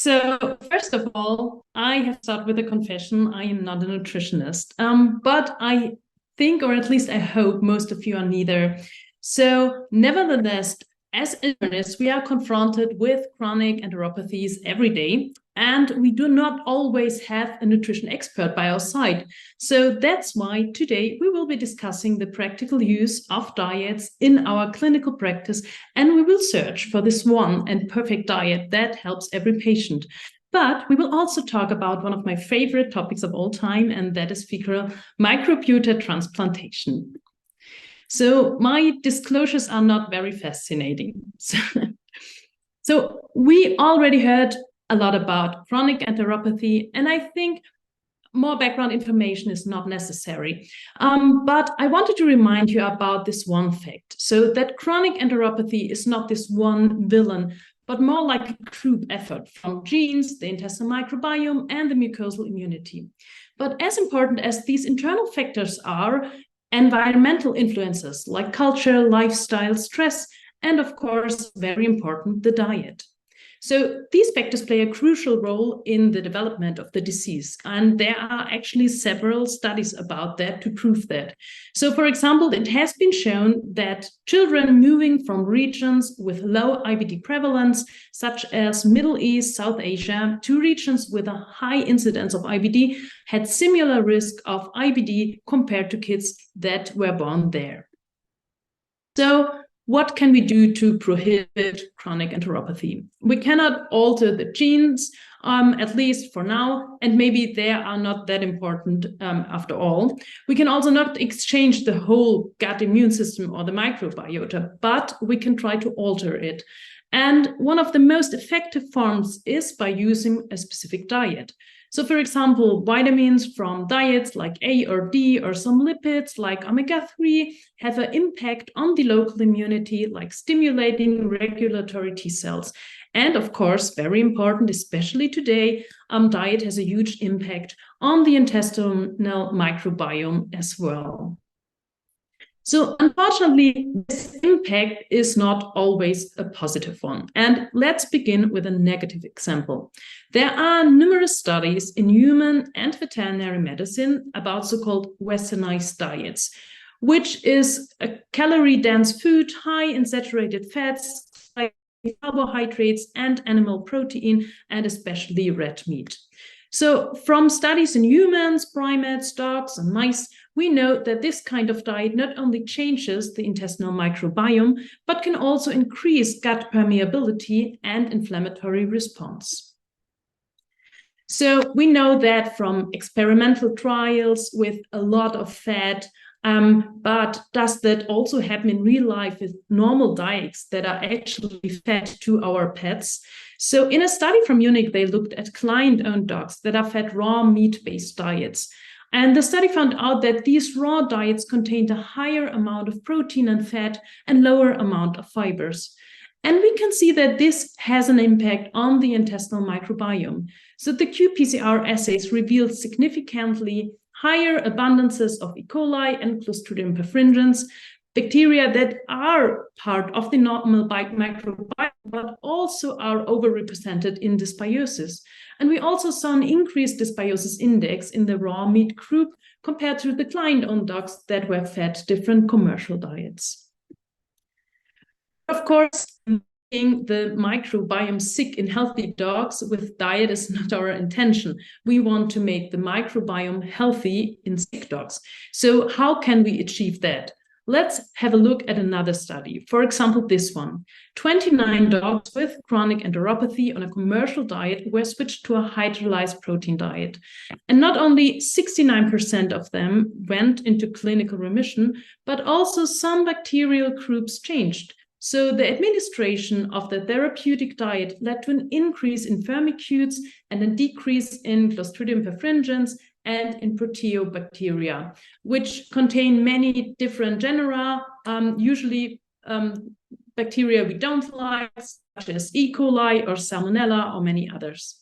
So first of all, I have started with a confession. I am not a nutritionist, but I think, or at least I hope, most of you are neither. So nevertheless, as internists, we are confronted with chronic enteropathies every day, and we do not always have a nutrition expert by our side. So that's why today we will be discussing the practical use of diets in our clinical practice, and we will search for this one and perfect diet that helps every patient. But we will also talk about one of my favorite topics of all time, and that is fecal microbiota transplantation. So my disclosures are not very fascinating. So we already heard a lot about chronic enteropathy, and I think more background information is not necessary. But I wanted to remind you about this one fact. So that chronic enteropathy is not this one villain, but more like a group effort from genes, the intestinal microbiome, and the mucosal immunity. But as important as these internal factors are, environmental influences like culture, lifestyle, stress, and of course, very important, the diet. So these factors play a crucial role in the development of the disease. And there are actually several studies about that to prove that. So for example, it has been shown that children moving from regions with low IBD prevalence, such as Middle East, South Asia, to regions with a high incidence of IBD had similar risk of IBD compared to kids that were born there. So what can we do to prohibit chronic enteropathy? We cannot alter the genes, at least for now, and maybe they are not that important after all. We can also not exchange the whole gut immune system or the microbiota, but we can try to alter it. And one of the most effective forms is by using a specific diet. So for example, vitamins from diets like A or D or some lipids like omega-3 have an impact on the local immunity, like stimulating regulatory T cells. And of course, very important, especially today, diet has a huge impact on the intestinal microbiome as well. So unfortunately, this impact is not always a positive one. And let's begin with a negative example. There are numerous studies in human and veterinary medicine about so-called westernized diets, which is a calorie-dense food high in saturated fats, like carbohydrates and animal protein, and especially red meat. So from studies in humans, primates, dogs, and mice, we know that this kind of diet not only changes the intestinal microbiome, but can also increase gut permeability and inflammatory response. So we know that from experimental trials with a lot of fat, but does that also happen in real life with normal diets that are actually fed to our pets? So in a study from Munich, they looked at client-owned dogs that are fed raw meat-based diets. And the study found out that these raw diets contained a higher amount of protein and fat and lower amount of fibers. And we can see that this has an impact on the intestinal microbiome. So the qPCR assays revealed significantly higher abundances of E. coli and Clostridium perfringens, bacteria that are part of the normal microbiome, but also are overrepresented in dysbiosis. And we also saw an increased dysbiosis index in the raw meat group compared to the client-owned dogs that were fed different commercial diets. Of course, making the microbiome sick in healthy dogs with diet is not our intention. We want to make the microbiome healthy in sick dogs. So how can we achieve that? Let's have a look at another study. For example, this one. 29 dogs with chronic enteropathy on a commercial diet were switched to a hydrolyzed protein diet. And not only 69% of them went into clinical remission, but also some bacterial groups changed. So the administration of the therapeutic diet led to an increase in firmicutes and a decrease in Clostridium perfringens and in proteobacteria, which contain many different genera, usually bacteria we don't like, such as E. coli or Salmonella or many others.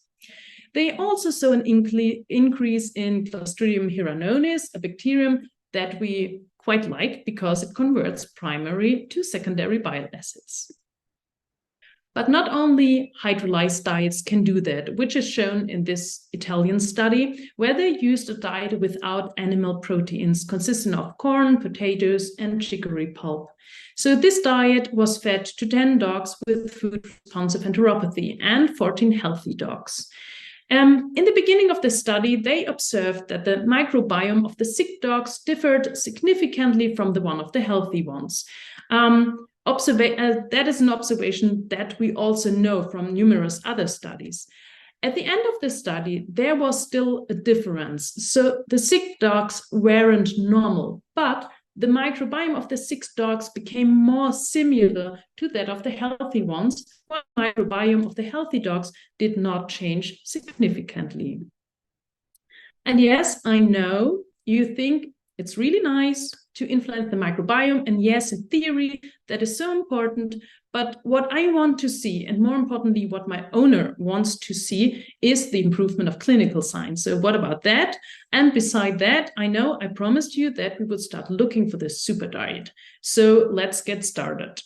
They also saw an increase in Clostridium hieranonis, a bacterium that we quite like because it converts primary to secondary bile acids. But not only hydrolyzed diets can do that, which is shown in this Italian study, where they used a diet without animal proteins consisting of corn, potatoes, and chicory pulp. So this diet was fed to 10 dogs with food-responsive enteropathy and 14 healthy dogs. In the beginning of the study, they observed that the microbiome of the sick dogs differed significantly from the one of the healthy ones. That is an observation that we also know from numerous other studies. At the end of the study, there was still a difference. So the sick dogs weren't normal, but the microbiome of the sick dogs became more similar to that of the healthy ones, while the microbiome of the healthy dogs did not change significantly. And yes, I know you think it's really nice to influence the microbiome, and yes, in theory, that is so important. But what I want to see, and more importantly, what my owner wants to see, is the improvement of clinical signs. So what about that? And beside that, I know I promised you that we would start looking for this super diet. So let's get started.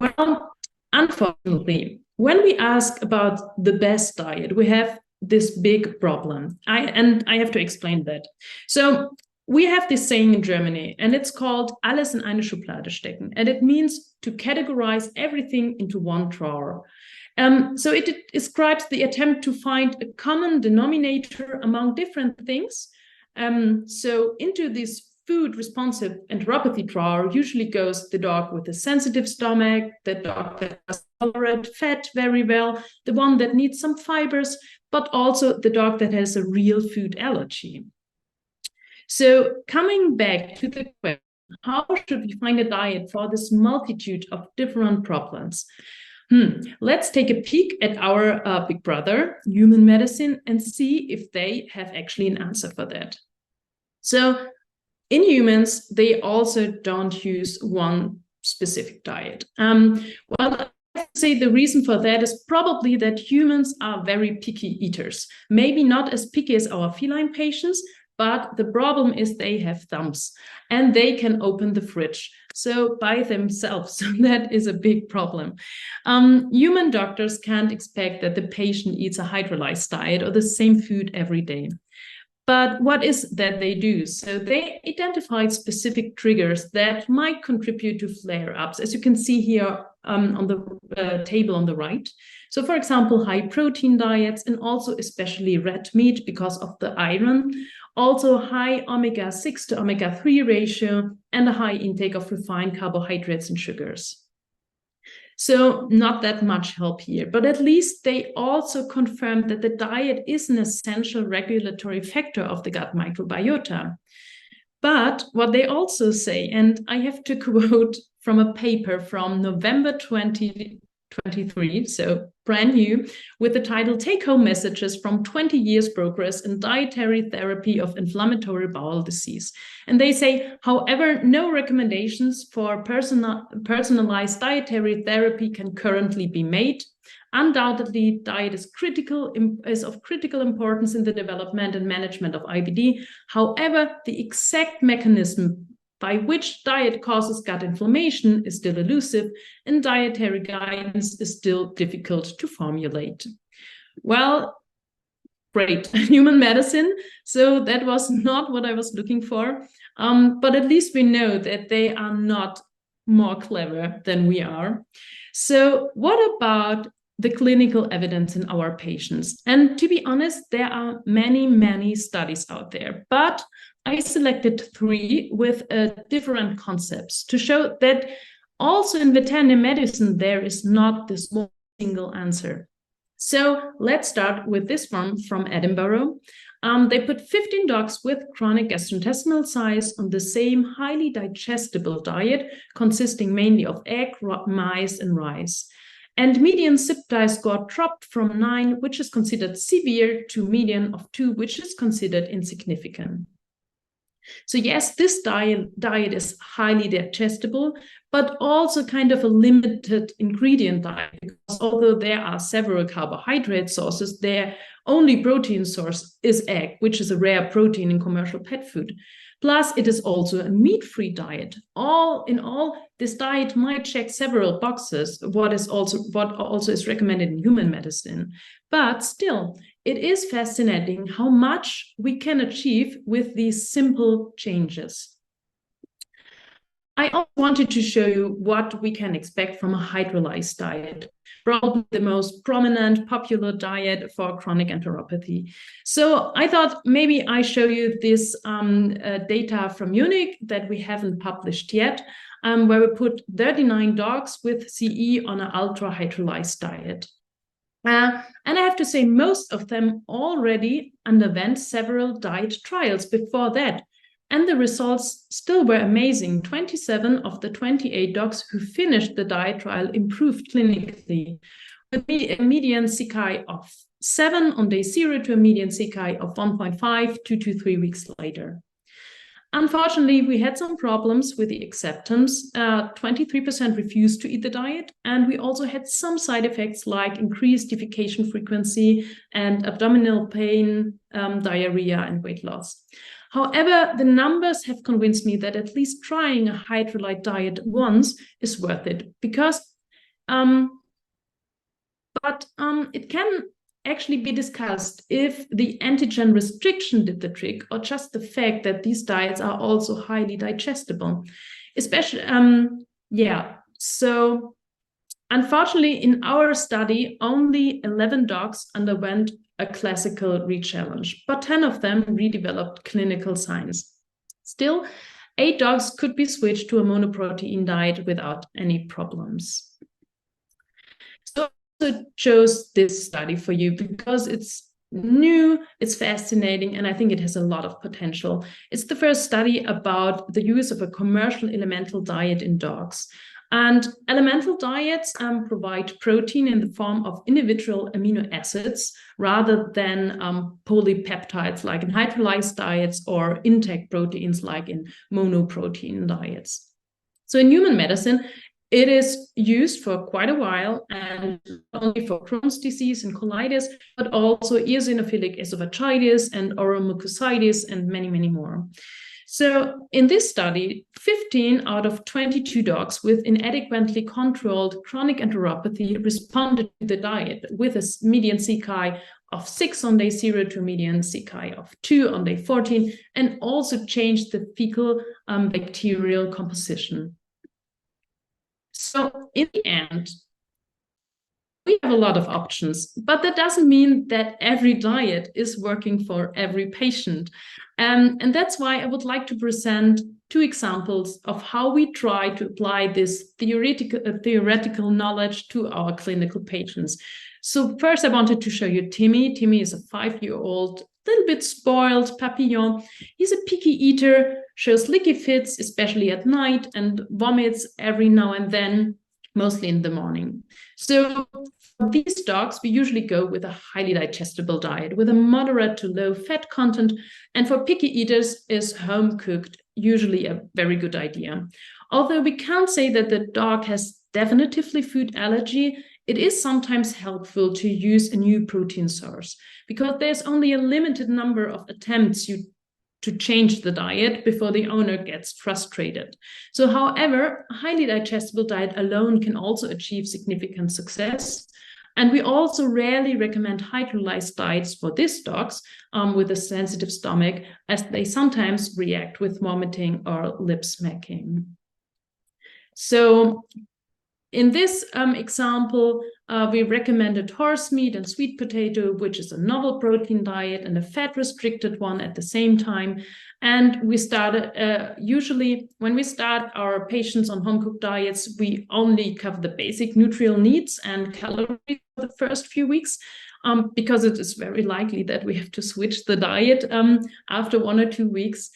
Well, unfortunately, when we ask about the best diet, we have this big problem. I have to explain that. So we have this saying in Germany, and it's called alles in eine Schublade stecken. And it means to categorize everything into one drawer. So it describes the attempt to find a common denominator among different things. So into this food-responsive enteropathy drawer usually goes the dog with a sensitive stomach, the dog that does tolerate fat very well, the one that needs some fibers, but also the dog that has a real food allergy. So coming back to the question, how should we find a diet for this multitude of different problems? Let's take a peek at our big brother, human medicine, and see if they have actually an answer for that. So in humans, they also don't use one specific diet. Well, I say the reason for that is probably that humans are very picky eaters. Maybe not as picky as our feline patients, but the problem is they have thumbs and they can open the fridge. So by themselves, that is a big problem. Human doctors can't expect that the patient eats a hydrolyzed diet or the same food every day. But what is that they do? So they identified specific triggers that might contribute to flare-ups, as you can see here on the table on the right. So for example, high protein diets, and also especially red meat because of the iron, also high omega-6 to omega-3 ratio, and a high intake of refined carbohydrates and sugars. So not that much help here, but at least they also confirmed that the diet is an essential regulatory factor of the gut microbiota. But what they also say, and I have to quote from a paper from November 2023, so brand new, with the title Take-Home Messages from 20 Years Progress in Dietary Therapy of Inflammatory Bowel Disease. And they say, however, no recommendations for personalized dietary therapy can currently be made. Undoubtedly, diet is of critical importance in the development and management of IBD. However, the exact mechanism by which diet causes gut inflammation is still elusive, and dietary guidance is still difficult to formulate. Well, great, human medicine. So that was not what I was looking for, but at least we know that they are not more clever than we are. So what about the clinical evidence in our patients? And to be honest, there are many, many studies out there, but I selected 3 with different concepts to show that also in veterinary medicine, there is not this one single answer. So let's start with this one from Edinburgh. They put 15 dogs with chronic gastrointestinal size on the same highly digestible diet, consisting mainly of egg, mice, and rice. And median CYP score dropped from 9, which is considered severe, to median of 2, which is considered insignificant. So yes, this diet is highly digestible, but also kind of a limited ingredient diet, because although there are several carbohydrate sources, their only protein source is egg, which is a rare protein in commercial pet food. Plus, it is also a meat-free diet. All in all, this diet might check several boxes, what also is recommended in human medicine. But still, it is fascinating how much we can achieve with these simple changes. I also wanted to show you what we can expect from a hydrolyzed diet, probably the most prominent popular diet for chronic enteropathy. So I thought maybe I show you this data from Munich that we haven't published yet, where we put 39 dogs with CE on an ultra hydrolyzed diet. And I have to say, most of them already underwent several diet trials before that. And the results still were amazing. 27 of the 28 dogs who finished the diet trial improved clinically, with a median CKI of 7 on day 0 to a median CKI of 1.5 2 to 3 weeks later. Unfortunately, we had some problems with the acceptance. 23% refused to eat the diet, and we also had some side effects like increased defecation frequency and abdominal pain, diarrhea, and weight loss. However, the numbers have convinced me that at least trying a hydrolyzed diet once is worth it, because it can actually be discussed if the antigen restriction did the trick, or just the fact that these diets are also highly digestible. Especially, so unfortunately, in our study, only 11 dogs underwent a classical re-challenge, but 10 of them redeveloped clinical signs. Still, 8 dogs could be switched to a monoprotein diet without any problems. So I chose this study for you because it's new, it's fascinating, and I think it has a lot of potential. It's the first study about the use of a commercial elemental diet in dogs. And elemental diets provide protein in the form of individual amino acids rather than polypeptides like in hydrolyzed diets, or intact proteins like in monoprotein diets. So in human medicine, it is used for quite a while, and not only for Crohn's disease and colitis, but also eosinophilic esophagitis and oral mucositis and many, many more. So in this study, 15 out of 22 dogs with inadequately controlled chronic enteropathy responded to the diet with a median CKI of 6 on day 0 to a median CKI of 2 on day 14, and also changed the fecal bacterial composition. So in the end, we have a lot of options, but that doesn't mean that every diet is working for every patient. And that's why I would like to present 2 examples of how we try to apply this theoretical knowledge to our clinical patients. So first I wanted to show you Timmy. Timmy is a 5-year-old, little bit spoiled papillon. He's a picky eater, shows licky fits, especially at night, and vomits every now and then, mostly in the morning. So for these dogs, we usually go with a highly digestible diet with a moderate to low fat content. And for picky eaters, is home cooked usually a very good idea. Although we can't say that the dog has definitively food allergy, it is sometimes helpful to use a new protein source, because there's only a limited number of attempts to change the diet before the owner gets frustrated. So however, a highly digestible diet alone can also achieve significant success. And we also rarely recommend hydrolyzed diets for these dogs with a sensitive stomach, as they sometimes react with vomiting or lip smacking. So in this example, we recommended horse meat and sweet potato, which is a novel protein diet and a fat-restricted one at the same time. And we started, usually when we start our patients on home-cooked diets, we only cover the basic nutritional needs and calories for the first few weeks, because it is very likely that we have to switch the diet after 1 or 2 weeks.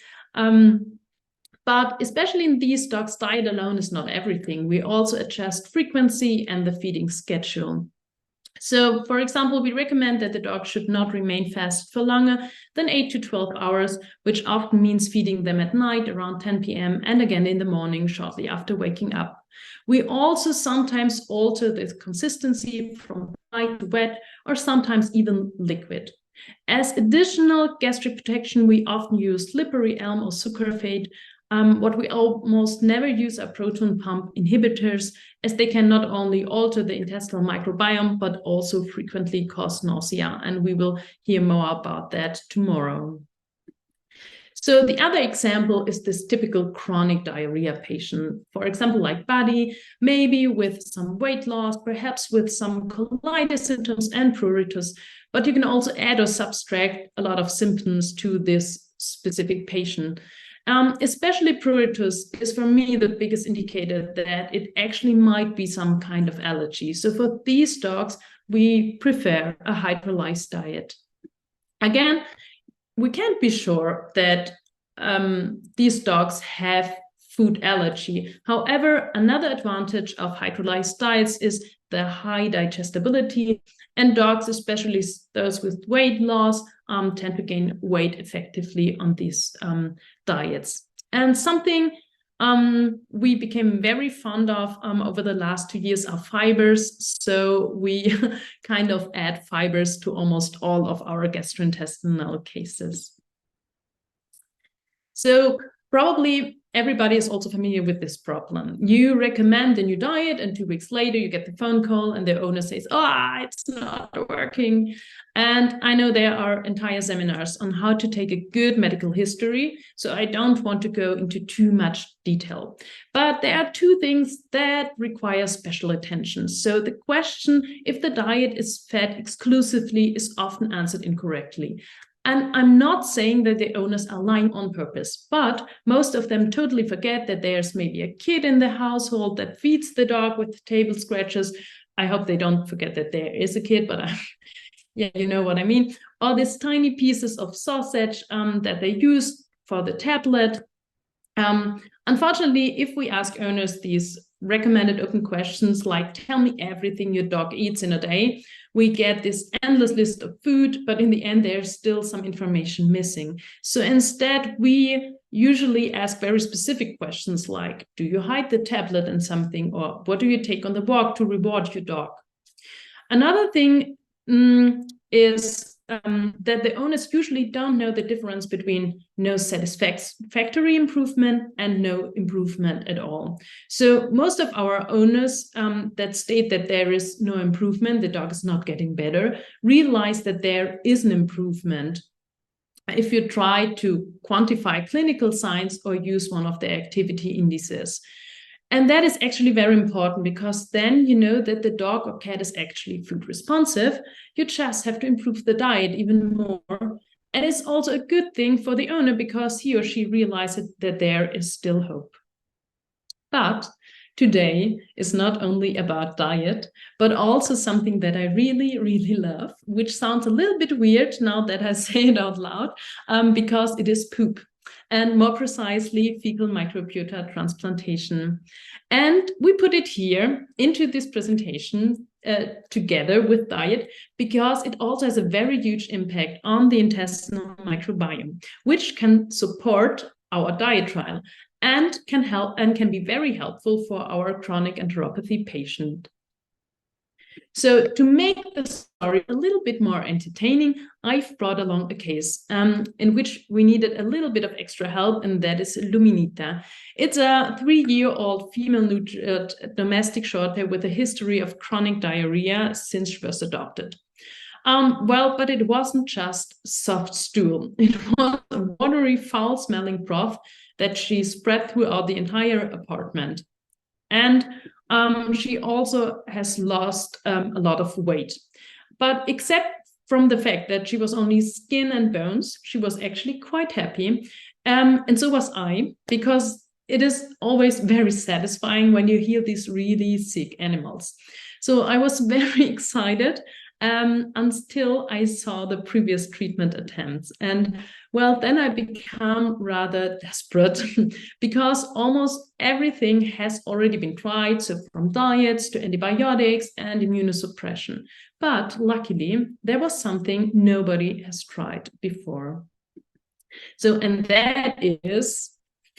But especially in these dogs, diet alone is not everything. We also adjust frequency and the feeding schedule. So, for example, we recommend that the dog should not remain fast for longer than 8 to 12 hours, which often means feeding them at night around 10 p.m. and again in the morning shortly after waking up. We also sometimes alter the consistency from dry to wet, or sometimes even liquid. As additional gastric protection, we often use slippery elm or sucralfate. What we almost never use are proton pump inhibitors, as they can not only alter the intestinal microbiome, but also frequently cause nausea. And we will hear more about that tomorrow. So the other example is this typical chronic diarrhea patient, for example, like Buddy, maybe with some weight loss, perhaps with some colitis symptoms and pruritus, but you can also add or subtract a lot of symptoms to this specific patient. Especially pruritus is for me the biggest indicator that it actually might be some kind of allergy. So for these dogs, we prefer a hydrolyzed diet. Again, we can't be sure that these dogs have food allergy. However, another advantage of hydrolyzed diets is the high digestibility, and dogs, especially those with weight loss, tend to gain weight effectively on these diets. And something we became very fond of over the last 2 years are fibers. So we kind of add fibers to almost all of our gastrointestinal cases. So probably everybody is also familiar with this problem. You recommend a new diet, and 2 weeks later you get the phone call and the owner says, it's not working. And I know there are entire seminars on how to take a good medical history, so I don't want to go into too much detail. But there are 2 things that require special attention. So the question if the diet is fed exclusively is often answered incorrectly. And I'm not saying that the owners are lying on purpose, but most of them totally forget that there's maybe a kid in the household that feeds the dog with table scratches. I hope they don't forget that there is a kid, but yeah, you know what I mean. All these tiny pieces of sausage that they use for the tablet. Unfortunately, if we ask owners these recommended open questions like, tell me everything your dog eats in a day, we get this endless list of food, but in the end, there's still some information missing. So instead, we usually ask very specific questions like, do you hide the tablet in something? Or what do you take on the walk to reward your dog? Another thing is that the owners usually don't know the difference between no satisfactory improvement and no improvement at all. So most of our owners that state that there is no improvement, the dog is not getting better, realize that there is an improvement if you try to quantify clinical signs or use one of the activity indices. And that is actually very important, because then you know that the dog or cat is actually food responsive. You just have to improve the diet even more. And it's also a good thing for the owner, because he or she realizes that there is still hope. But today is not only about diet, but also something that I really, really love, which sounds a little bit weird now that I say it out loud, because it is poop. And more precisely, fecal microbiota transplantation. And we put it here into this presentation together with diet, because it also has a very huge impact on the intestinal microbiome, which can support our diet trial and can help and can be very helpful for our chronic enteropathy patient. So to make the story a little bit more entertaining, I've brought along a case in which we needed a little bit of extra help, and that is Luminita. It's a 3-year-old female domestic short hair with a history of chronic diarrhea since she was adopted. But it wasn't just soft stool. It was a watery, foul-smelling broth that she spread throughout the entire apartment. And she also has lost a lot of weight. But except from the fact that she was only skin and bones, she was actually quite happy. And so was I, because it is always very satisfying when you heal these really sick animals. So I was very excited until I saw the previous treatment attempts. And well, then I became rather desperate because almost everything has already been tried. So from diets to antibiotics and immunosuppression. But luckily, there was something nobody has tried before. So, and that is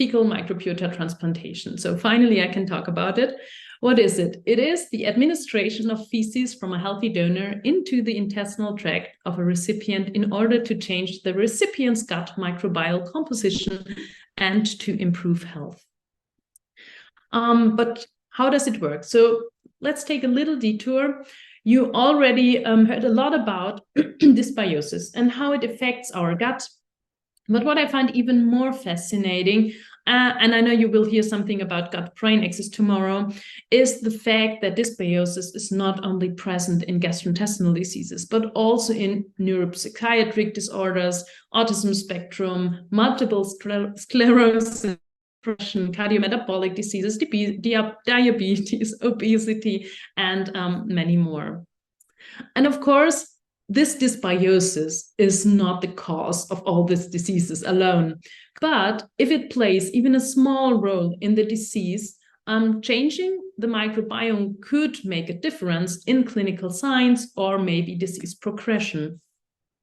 fecal microbiota transplantation. So finally, I can talk about it. What is it? It is the administration of feces from a healthy donor into the intestinal tract of a recipient in order to change the recipient's gut microbial composition and to improve health. But how does it work? So let's take a little detour. You already heard a lot about dysbiosis and how it affects our gut. But what I find even more fascinating, and I know you will hear something about gut-brain axis tomorrow, is the fact that dysbiosis is not only present in gastrointestinal diseases, but also in neuropsychiatric disorders, autism spectrum, multiple sclerosis, depression, cardiometabolic diseases, diabetes, obesity, and many more. And of course, this dysbiosis is not the cause of all these diseases alone. But if it plays even a small role in the disease, changing the microbiome could make a difference in clinical signs or maybe disease progression.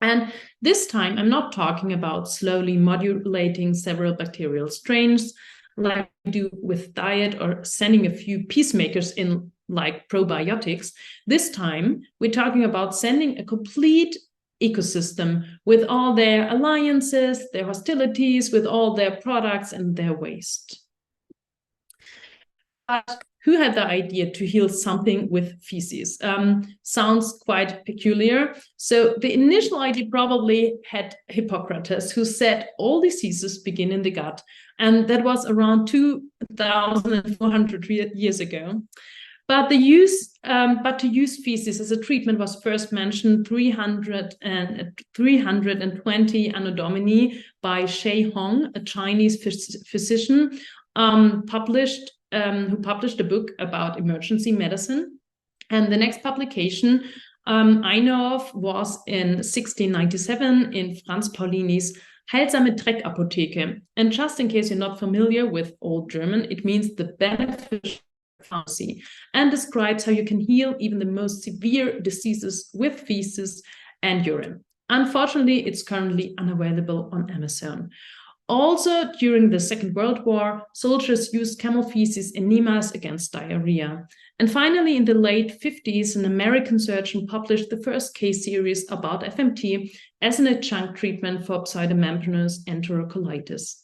And this time, I'm not talking about slowly modulating several bacterial strains like we do with diet or sending a few peacemakers in like probiotics. This time, we're talking about sending a complete ecosystem with all their alliances, their hostilities, with all their products and their waste. But who had the idea to heal something with feces? Sounds quite peculiar. So the initial idea probably had Hippocrates, who said all diseases begin in the gut. And that was around 2,400 years ago. But to use feces as a treatment was first mentioned 320 Anno Domini by Shih Hong, a Chinese physician, who published a book about emergency medicine. And the next publication I know of was in 1697 in Franz Paulini's Heilsame Dreckapotheke. And just in case you're not familiar with Old German, it means the beneficial pharmacy, and describes how you can heal even the most severe diseases with feces and urine. Unfortunately, it's currently unavailable on Amazon. Also, during the Second World War, soldiers used camel feces enemas against diarrhea. And finally, in the late 50s, an American surgeon published the first case series about FMT as an adjunct treatment for pseudomembranous enterocolitis.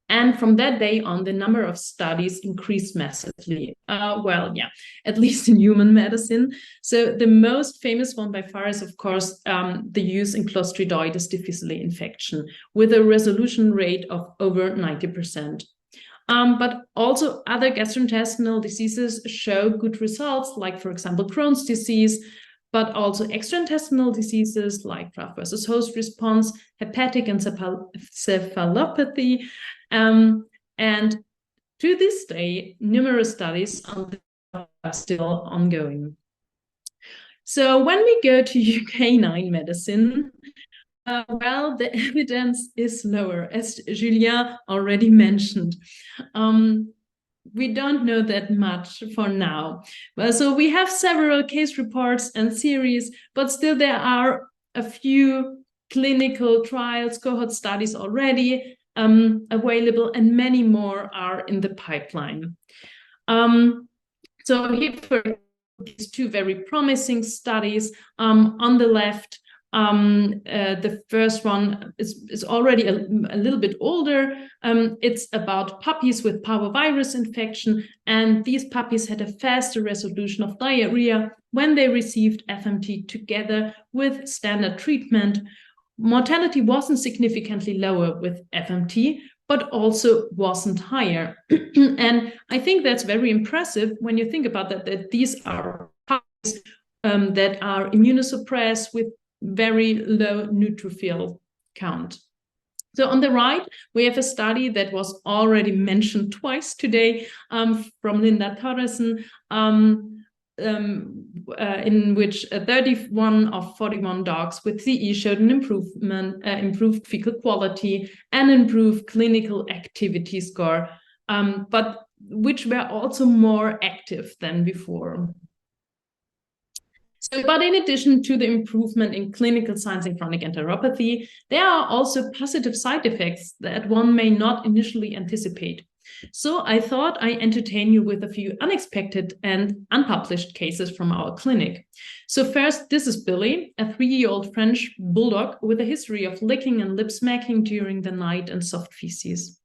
And from that day on, the number of studies increased massively. At least in human medicine. So the most famous one by far is, of course, the use in Clostridioides difficile infection with a resolution rate of over 90%. But also other gastrointestinal diseases show good results, like, for example, Crohn's disease, but also extraintestinal diseases like graft versus host response, hepatic encephalopathy, and to this day, numerous studies are still ongoing. So when we go to canine medicine, the evidence is lower, as Julien already mentioned. We don't know that much for now. So we have several case reports and series, but still there are a few clinical trials, cohort studies already available, and many more are in the pipeline. So here for these two very promising studies, on the left, the first one is already a little bit older. It's about puppies with parvovirus infection, and these puppies had a faster resolution of diarrhea when they received FMT together with standard treatment. Mortality wasn't significantly lower with FMT, but also wasn't higher. And I think that's very impressive when you think about that these are puppies that are immunosuppressed with very low neutrophil count. So on the right, we have a study that was already mentioned twice today from Linda Torresen, in which 31 of 41 dogs with CE showed an improved fecal quality and improved clinical activity score, but which were also more active than before. But in addition to the improvement in clinical signs in chronic enteropathy, there are also positive side effects that one may not initially anticipate. So I thought I entertain you with a few unexpected and unpublished cases from our clinic. So first, this is Billy, a 3-year-old French bulldog with a history of licking and lip smacking during the night and soft feces.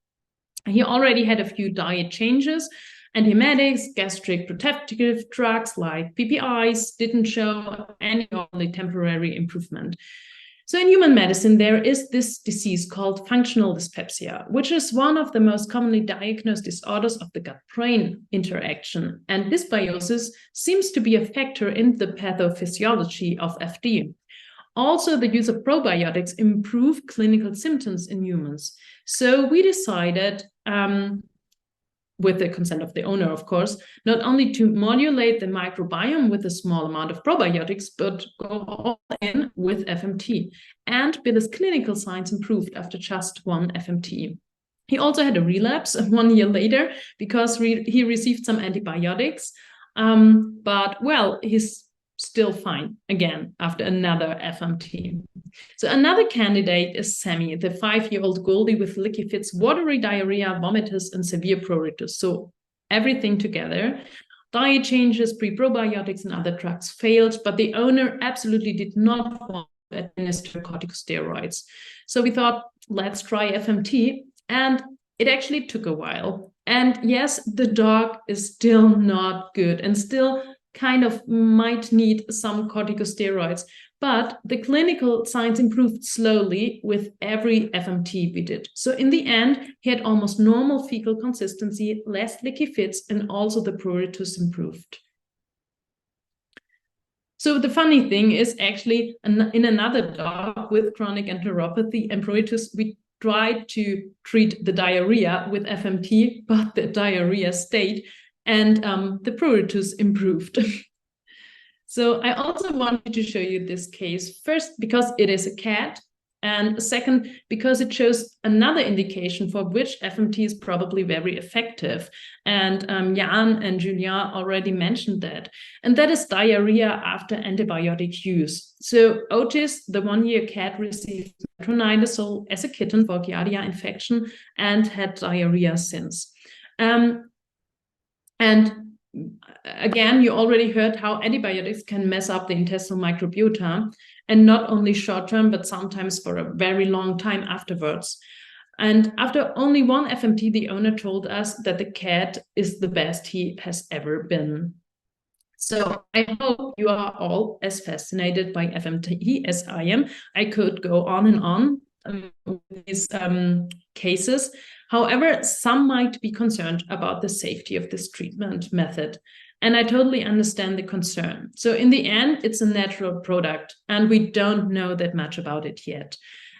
He already had a few diet changes. Antiemetics, gastric protective drugs like PPIs didn't show any only temporary improvement. So in human medicine, there is this disease called functional dyspepsia, which is one of the most commonly diagnosed disorders of the gut-brain interaction. And dysbiosis seems to be a factor in the pathophysiology of FD. Also, the use of probiotics improve clinical symptoms in humans. So we decided, with the consent of the owner, of course, not only to modulate the microbiome with a small amount of probiotics, but go all in with FMT. And Billy's clinical signs improved after just one FMT. He also had a relapse 1 year later because he received some antibiotics. But, well, he's still fine again after another FMT. So another candidate is Sammy, the 5-year-old Goldie with licky fits, watery diarrhea, vomitus, and severe pruritus. So everything together. Diet changes, pre-probiotics, and other drugs failed, but the owner absolutely did not want to administer corticosteroids. So we thought, let's try FMT, and it actually took a while. And yes, the dog is still not good and still kind of might need some corticosteroids, but the clinical signs improved slowly with every FMT we did. So in the end, he had almost normal fecal consistency, less leaky fits, and also the pruritus improved. So the funny thing is actually in another dog with chronic enteropathy and pruritus, we tried to treat the diarrhea with FMT, but the diarrhea stayed and the pruritus improved. So I also wanted to show you this case, first because it is a cat, and second because it shows another indication for which FMT is probably very effective. And Jan and Julien already mentioned that. And that is diarrhea after antibiotic use. So Otis, the 1-year cat, received metronidazole as a kitten for Giardia infection and had diarrhea since. And again, you already heard how antibiotics can mess up the intestinal microbiota, and not only short-term, but sometimes for a very long time afterwards. And after only one FMT, the owner told us that the cat is the best he has ever been. So I hope you are all as fascinated by FMT as I am. I could go on and on with these cases. However, some might be concerned about the safety of this treatment method. And I totally understand the concern. So in the end, it's a natural product, and we don't know that much about it yet.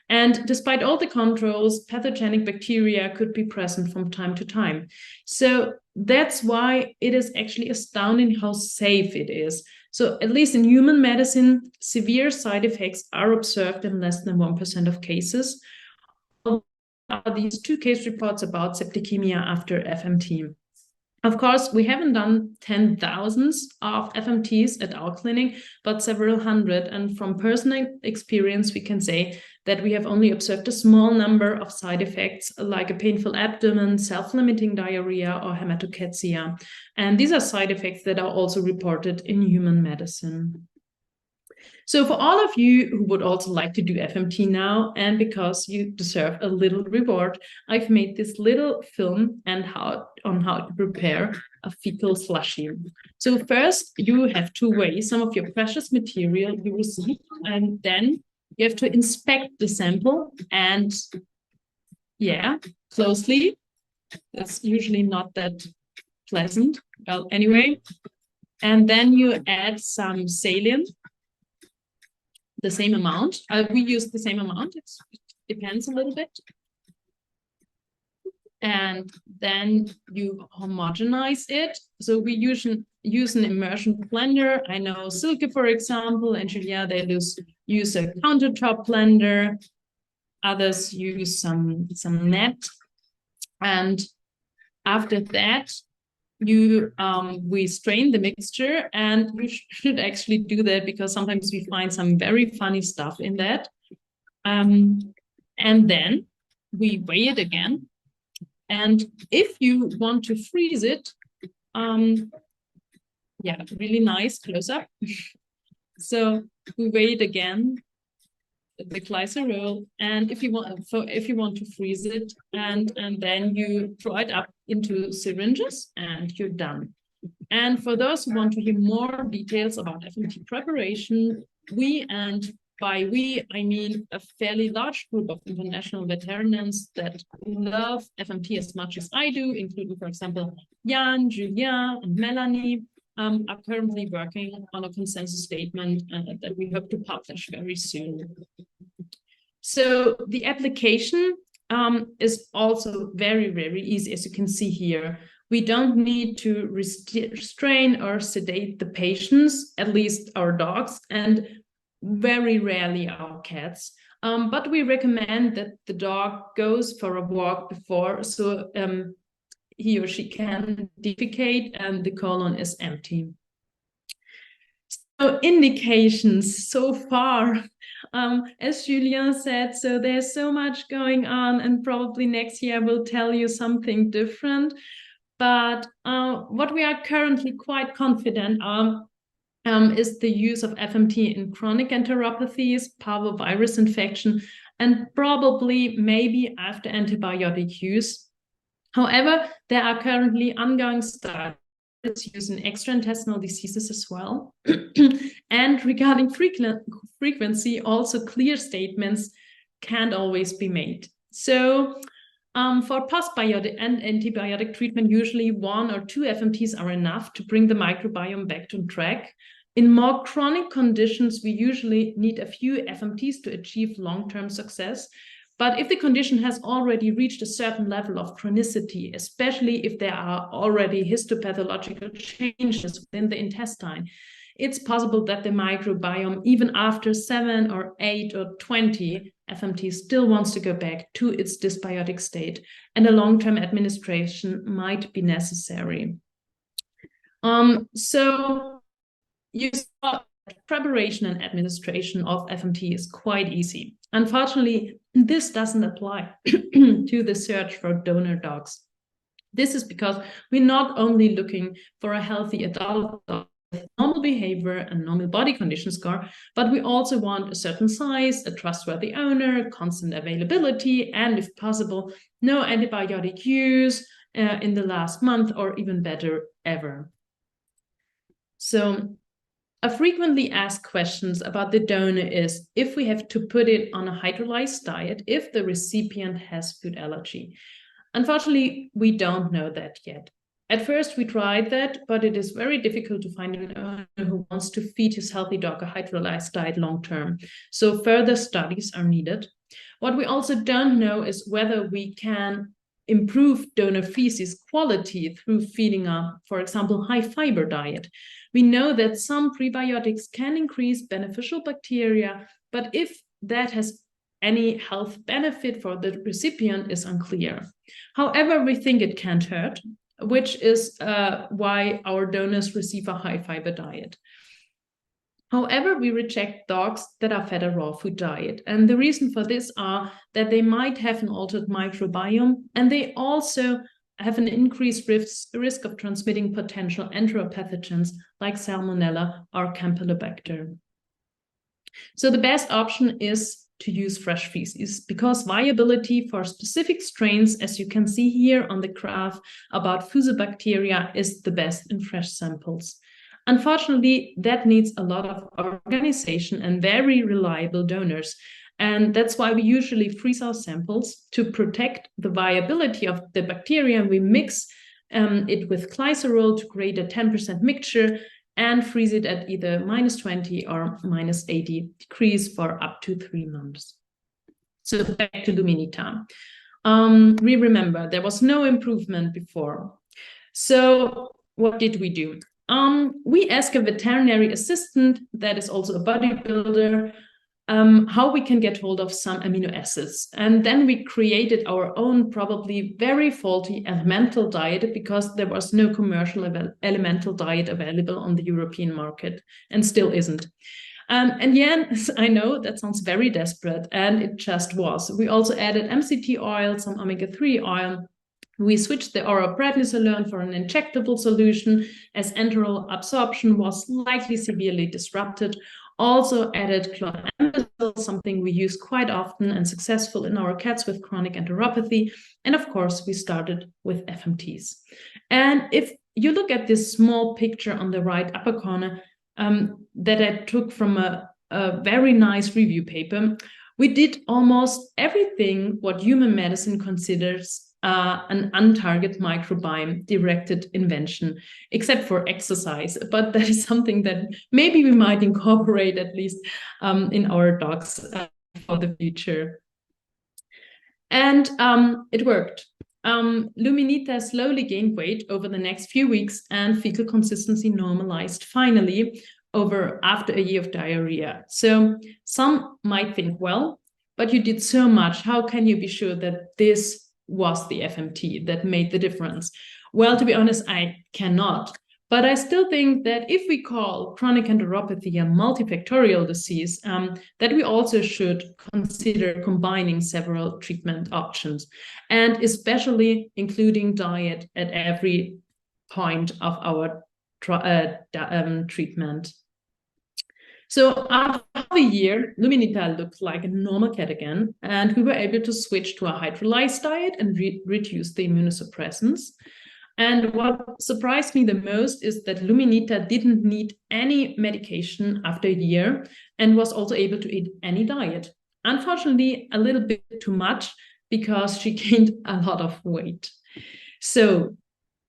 And despite all the controls, pathogenic bacteria could be present from time to time. So that's why it is actually astounding how safe it is. So at least in human medicine, severe side effects are observed in less than 1% of cases. These 2 case reports about septicemia after FMT. Of course, we haven't done 10,000s of FMTs at our clinic, but several hundred. And from personal experience, we can say that we have only observed a small number of side effects like a painful abdomen, self-limiting diarrhea, or hematochezia. And these are side effects that are also reported in human medicine. So for all of you who would also like to do FMT now, and because you deserve a little reward, I've made this little film on how to prepare a fecal slushy. So first, you have to weigh some of your precious material you receive, and then you have to inspect the sample and, yeah, closely. That's usually not that pleasant. Well, anyway, and then you add some saline. The same amount. We use the same amount. It depends a little bit. And then you homogenize it. So we use an immersion blender. I know Silke, for example, and Julia, they use a countertop blender. Others use some net. And after that, we strain the mixture, and we should actually do that because sometimes we find some very funny stuff in that. And then we weigh it again. And if you want to freeze it, yeah, really nice close up. So we weigh it again, the glycerol, and if you want to freeze it, and then you draw it up into syringes, and you're done. And for those who want to hear more details about FMT preparation, by we, I mean a fairly large group of international veterinarians that love FMT as much as I do, including, for example, Jan, Julien, and Melanie, are currently working on a consensus statement that we hope to publish very soon. So the application is also very, very easy, as you can see here. We don't need to restrain or sedate the patients, at least our dogs, and very rarely our cats. But we recommend that the dog goes for a walk before, so he or she can defecate and the colon is empty. So indications so far, as Julien said, so there's so much going on, and probably next year we'll tell you something different. But what we are currently quite confident on is the use of FMT in chronic enteropathies, parvovirus infection, and probably maybe after antibiotic use. However, there are currently ongoing studies used in extraintestinal diseases as well. And regarding frequency, also clear statements can't always be made. So for postbiotic and antibiotic treatment, usually 1 or 2 FMTs are enough to bring the microbiome back on track. In more chronic conditions, we usually need a few FMTs to achieve long-term success. But if the condition has already reached a certain level of chronicity, especially if there are already histopathological changes within the intestine, it's possible that the microbiome, even after 7 or 8 or 20 FMT, still wants to go back to its dysbiotic state, and a long-term administration might be necessary. So you saw preparation and administration of FMT is quite easy. Unfortunately, this doesn't apply to the search for donor dogs. This is because we're not only looking for a healthy adult dog with normal behavior and normal body condition score, but we also want a certain size, a trustworthy owner, constant availability, and if possible, no antibiotic use in the last month, or even better, ever. So a frequently asked questions about the donor is if we have to put it on a hydrolyzed diet if the recipient has food allergy. Unfortunately, we don't know that yet. At first, we tried that, but it is very difficult to find an owner who wants to feed his healthy dog a hydrolyzed diet long-term. So further studies are needed. What we also don't know is whether we can improve donor feces quality through feeding a, for example, high-fiber diet. We know that some prebiotics can increase beneficial bacteria, but if that has any health benefit for the recipient is unclear. However, we think it can't hurt, which is why our donors receive a high-fiber diet. However, we reject dogs that are fed a raw food diet. And the reason for this are that they might have an altered microbiome, and they also have an increased risk of transmitting potential enteropathogens like Salmonella or Campylobacter. So the best option is to use fresh feces because viability for specific strains, as you can see here on the graph about Fusobacteria, is the best in fresh samples. Unfortunately, that needs a lot of organization and very reliable donors. And that's why we usually freeze our samples to protect the viability of the bacteria. We mix it with glycerol to create a 10% mixture and freeze it at either -20 or -80 degrees for up to 3 months. So back to Luminita. We remember there was no improvement before. So what did we do? We asked a veterinary assistant that is also a bodybuilder how we can get hold of some amino acids. And then we created our own, probably very faulty elemental diet, because there was no commercial elemental diet available on the European market, and still isn't. And yes, I know that sounds very desperate, and it just was. We also added MCT oil, some omega-3 oil. We switched the oral prednisolone for an injectable solution, as enteral absorption was likely severely disrupted. Also added chlorantrazole, something we use quite often and successful in our cats with chronic enteropathy. And of course, we started with FMTs. And if you look at this small picture on the right upper corner, that I took from a very nice review paper, we did almost everything what human medicine considers an untargeted microbiome directed invention, except for exercise. But that is something that maybe we might incorporate, at least in our dogs, for the future. And it worked. Luminita slowly gained weight over the next few weeks, and fecal consistency normalized finally after a year of diarrhea. So some might think, well, but you did so much. How can you be sure that this was the FMT that made the difference? Well, to be honest, I cannot. But I still think that if we call chronic enteropathy a multifactorial disease, that we also should consider combining several treatment options, and especially including diet at every point of our treatment. So after a year, Luminita looked like a normal cat again, and we were able to switch to a hydrolyzed diet and reduce the immunosuppressants. And what surprised me the most is that Luminita didn't need any medication after a year and was also able to eat any diet. Unfortunately, a little bit too much, because she gained a lot of weight. So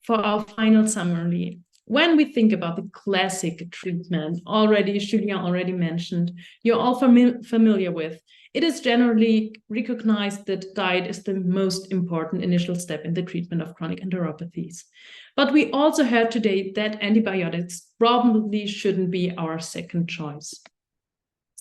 for our final summary, when we think about the classic treatment, Julien already mentioned, you're all familiar with, it is generally recognized that diet is the most important initial step in the treatment of chronic enteropathies. But we also heard today that antibiotics probably shouldn't be our second choice.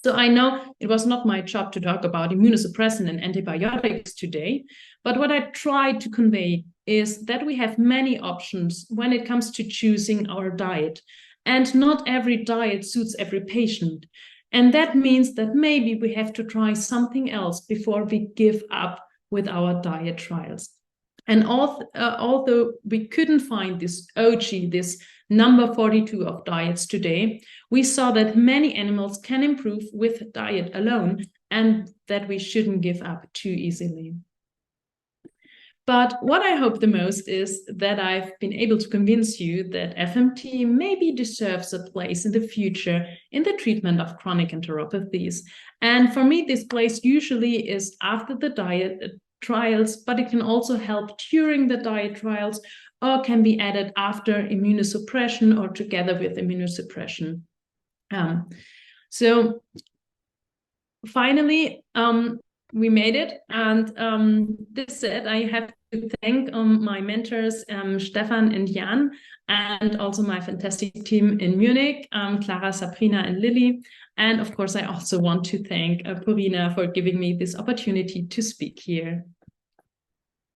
So I know it was not my job to talk about immunosuppressant and antibiotics today, but what I tried to convey is that we have many options when it comes to choosing our diet, and not every diet suits every patient. And that means that maybe we have to try something else before we give up with our diet trials. And although we couldn't find this OG, this number 42 of diets today, we saw that many animals can improve with diet alone, and that we shouldn't give up too easily. But what I hope the most is that I've been able to convince you that FMT maybe deserves a place in the future in the treatment of chronic enteropathies. And for me, this place usually is after the diet trials, but it can also help during the diet trials, or can be added after immunosuppression or together with immunosuppression. So finally, we made it. And this said, I have to thank my mentors, Stefan and Jan, and also my fantastic team in Munich, Clara, Sabrina, and Lily. And of course, I also want to thank Purina for giving me this opportunity to speak here.